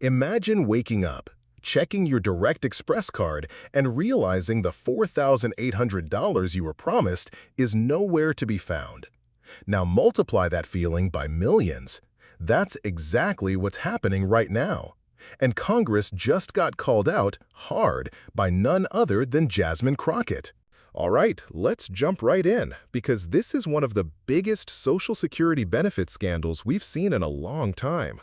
Imagine waking up, checking your Direct Express card, and realizing the $4,800 you were promised is nowhere to be found. Now multiply that feeling by millions. That's exactly what's happening right now. And Congress just got called out hard by none other than Jasmine Crockett. All right, let's jump right in, because this is one of the biggest Social Security benefit scandals we've seen in a long time.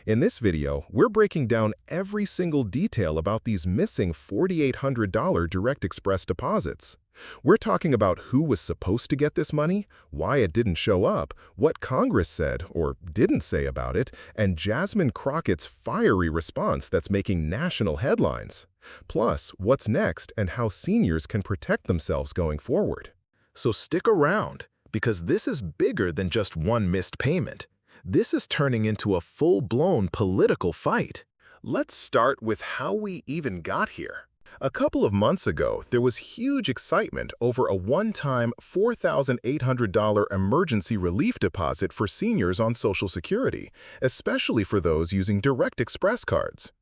In this video, we're breaking down every single detail about these missing $4,800 Direct Express deposits. We're talking about who was supposed to get this money, why it didn't show up, what Congress said or didn't say about it, and Jasmine Crockett's fiery response that's making national headlines. Plus, what's next and how seniors can protect themselves going forward. So stick around, because this is bigger than just one missed payment. This is turning into a full-blown political fight. Let's start with how we even got here. A couple of months ago, there was huge excitement over a one-time $4,800 emergency relief deposit for seniors on Social Security, especially for those using Direct Express cards.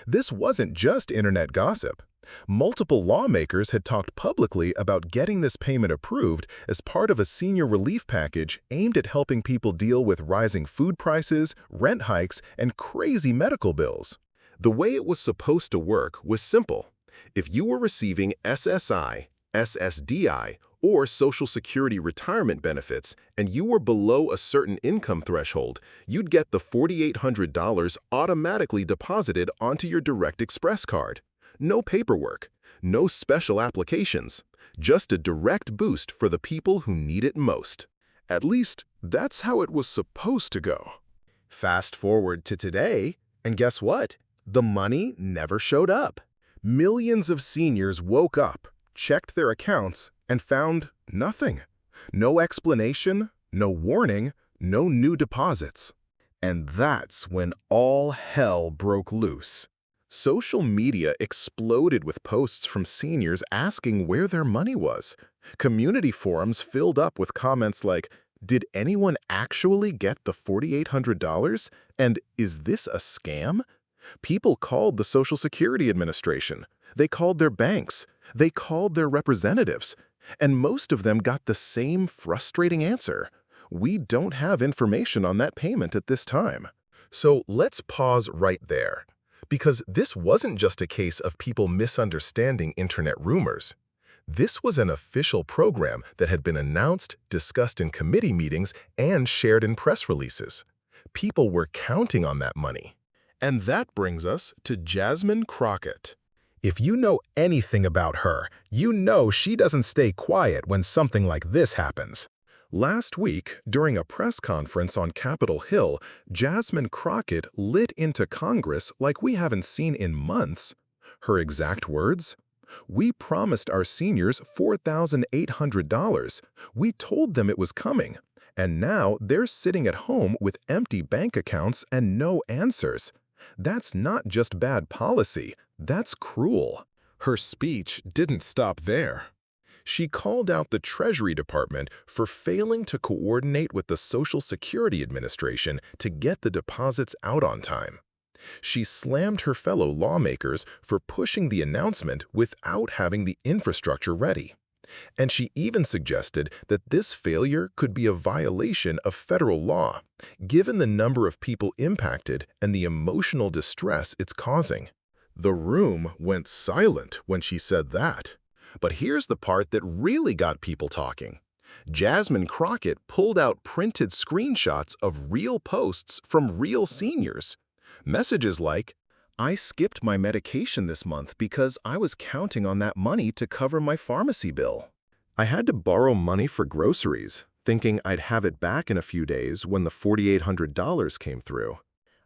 This wasn't just internet gossip. Multiple lawmakers had talked publicly about getting this payment approved as part of a senior relief package aimed at helping people deal with rising food prices, rent hikes, and crazy medical bills. The way it was supposed to work was simple. If you were receiving SSI, SSDI, or Social Security retirement benefits, and you were below a certain income threshold, you'd get the $4,800 automatically deposited onto your Direct Express card. No paperwork, no special applications, just a direct boost for the people who need it most. At least, that's how it was supposed to go. Fast forward to today, and guess what? The money never showed up. Millions of seniors woke up, checked their accounts, and found nothing. No explanation, no warning, no new deposits. And that's when all hell broke loose. Social media exploded with posts from seniors asking where their money was. Community forums filled up with comments like, "Did anyone actually get the $4,800? And is this a scam?" People called the Social Security Administration. They called their banks. They called their representatives. And most of them got the same frustrating answer. "We don't have information on that payment at this time." So let's pause right there. Because this wasn't just a case of people misunderstanding internet rumors. This was an official program that had been announced, discussed in committee meetings, and shared in press releases. People were counting on that money. And that brings us to Jasmine Crockett. If you know anything about her, you know she doesn't stay quiet when something like this happens. Last week, during a press conference on Capitol Hill, Jasmine Crockett lit into Congress like we haven't seen in months. Her exact words? "We promised our seniors $4,800. We told them it was coming. And now they're sitting at home with empty bank accounts and no answers. That's not just bad policy, that's cruel." Her speech didn't stop there. She called out the Treasury Department for failing to coordinate with the Social Security Administration to get the deposits out on time. She slammed her fellow lawmakers for pushing the announcement without having the infrastructure ready. And she even suggested that this failure could be a violation of federal law, given the number of people impacted and the emotional distress it's causing. The room went silent when she said that. But here's the part that really got people talking. Jasmine Crockett pulled out printed screenshots of real posts from real seniors. Messages like, "I skipped my medication this month because I was counting on that money to cover my pharmacy bill. I had to borrow money for groceries, thinking I'd have it back in a few days when the $4,800 came through.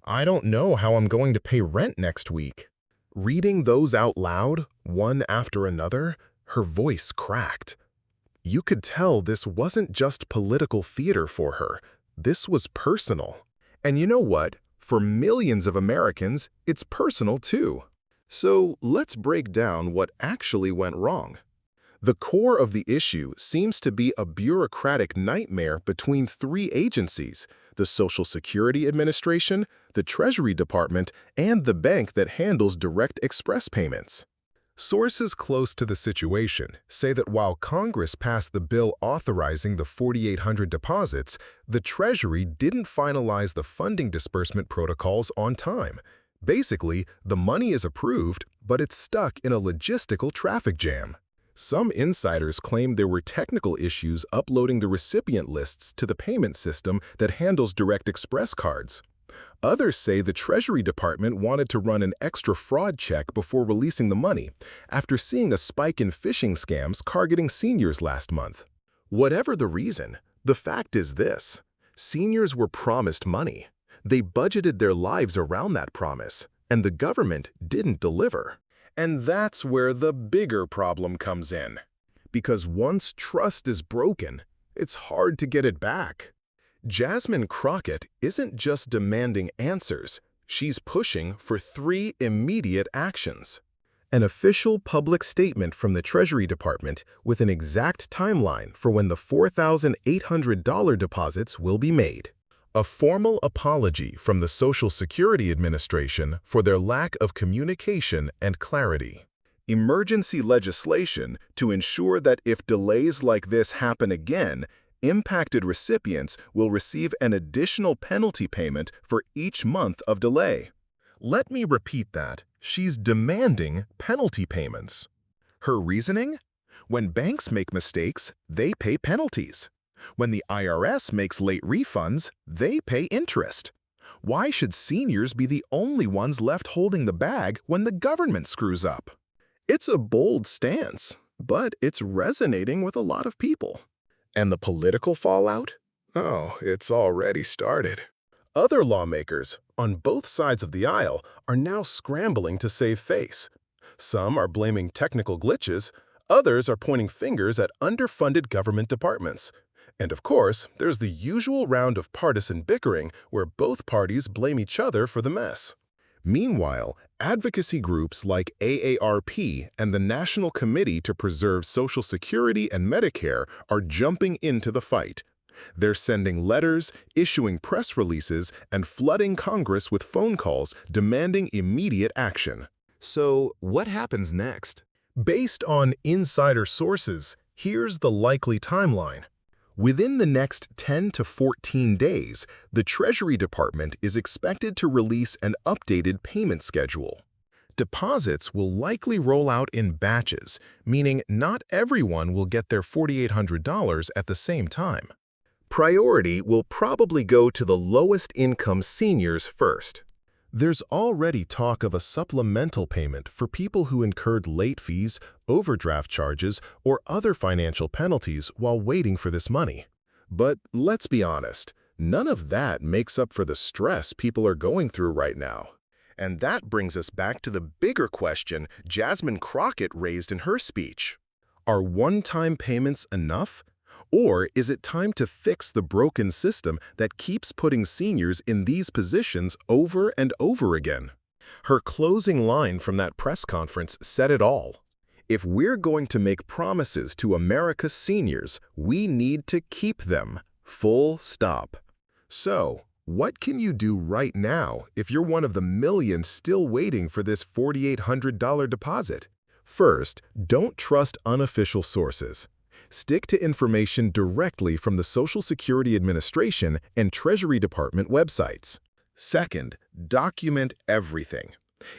I don't know how I'm going to pay rent next week." Reading those out loud, one after another, her voice cracked. You could tell this wasn't just political theater for her. This was personal. And you know what? For millions of Americans, it's personal too. So let's break down what actually went wrong. The core of the issue seems to be a bureaucratic nightmare between three agencies: the Social Security Administration, the Treasury Department, and the bank that handles direct express payments. Sources close to the situation say that while Congress passed the bill authorizing the 4,800 deposits, the Treasury didn't finalize the funding disbursement protocols on time. Basically, the money is approved, but it's stuck in a logistical traffic jam. Some insiders claim there were technical issues uploading the recipient lists to the payment system that handles direct express cards. Others say the Treasury Department wanted to run an extra fraud check before releasing the money, after seeing a spike in phishing scams targeting seniors last month. Whatever the reason, the fact is this: seniors were promised money. They budgeted their lives around that promise, and the government didn't deliver. And that's where the bigger problem comes in. Because once trust is broken, it's hard to get it back. Jasmine Crockett isn't just demanding answers, she's pushing for 3 immediate actions. An official public statement from the Treasury Department with an exact timeline for when the $4,800 deposits will be made. A formal apology from the Social Security Administration for their lack of communication and clarity. Emergency legislation to ensure that if delays like this happen again, impacted recipients will receive an additional penalty payment for each month of delay. Let me repeat that. She's demanding penalty payments. Her reasoning? When banks make mistakes, they pay penalties. When the IRS makes late refunds, they pay interest. Why should seniors be the only ones left holding the bag when the government screws up? It's a bold stance, but it's resonating with a lot of people. And the political fallout? Oh, it's already started. Other lawmakers, on both sides of the aisle, are now scrambling to save face. Some are blaming technical glitches, others are pointing fingers at underfunded government departments. And of course, there's the usual round of partisan bickering where both parties blame each other for the mess. Meanwhile, advocacy groups like AARP and the National Committee to Preserve Social Security and Medicare are jumping into the fight. They're sending letters, issuing press releases, and flooding Congress with phone calls demanding immediate action. So, what happens next? Based on insider sources, here's the likely timeline. Within the next 10 to 14 days, the Treasury Department is expected to release an updated payment schedule. Deposits will likely roll out in batches, meaning not everyone will get their $4,800 at the same time. Priority will probably go to the lowest-income seniors first. There's already talk of a supplemental payment for people who incurred late fees, overdraft charges, or other financial penalties while waiting for this money. But let's be honest, none of that makes up for the stress people are going through right now. And that brings us back to the bigger question Jasmine Crockett raised in her speech. Are one-time payments enough? Or is it time to fix the broken system that keeps putting seniors in these positions over and over again? Her closing line from that press conference said it all. If we're going to make promises to America's seniors, we need to keep them. Full stop. So, what can you do right now if you're one of the millions still waiting for this $4,800 deposit? First, don't trust unofficial sources. Stick to information directly from the Social Security Administration and Treasury Department websites. Second, document everything.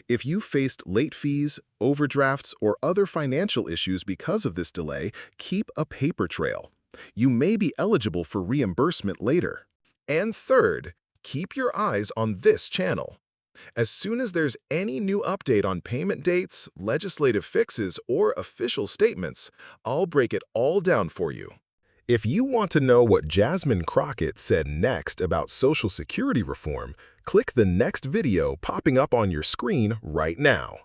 If you faced late fees, overdrafts, or other financial issues because of this delay, keep a paper trail. You may be eligible for reimbursement later. And third, keep your eyes on this channel. As soon as there's any new update on payment dates, legislative fixes, or official statements, I'll break it all down for you. If you want to know what Jasmine Crockett said next about Social Security reform, click the next video popping up on your screen right now.